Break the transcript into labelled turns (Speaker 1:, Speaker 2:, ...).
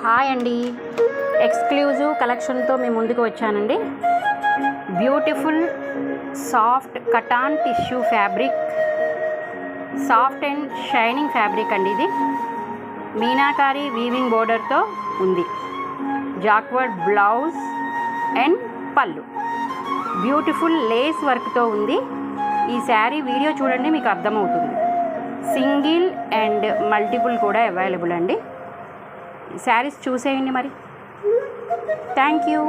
Speaker 1: Hi అండి, exclusive కలెక్షన్తో మేము ముందుకు వచ్చానండి. Beautiful soft cotton tissue fabric, soft and shining fabric అండి. ఇది మీనాకారి వీవింగ్ బోర్డర్తో ఉంది. జాక్వర్డ్ బ్లౌజ్ అండ్ పళ్ళు, బ్యూటిఫుల్ లేస్ వర్క్తో ఉంది. ఈ శారీ వీడియో చూడండి, మీకు అర్థమవుతుంది. సింగిల్ అండ్ మల్టిపుల్ కూడా అవైలబుల్ అండి. శారీస్ చూసేయండి మరి. Thank you.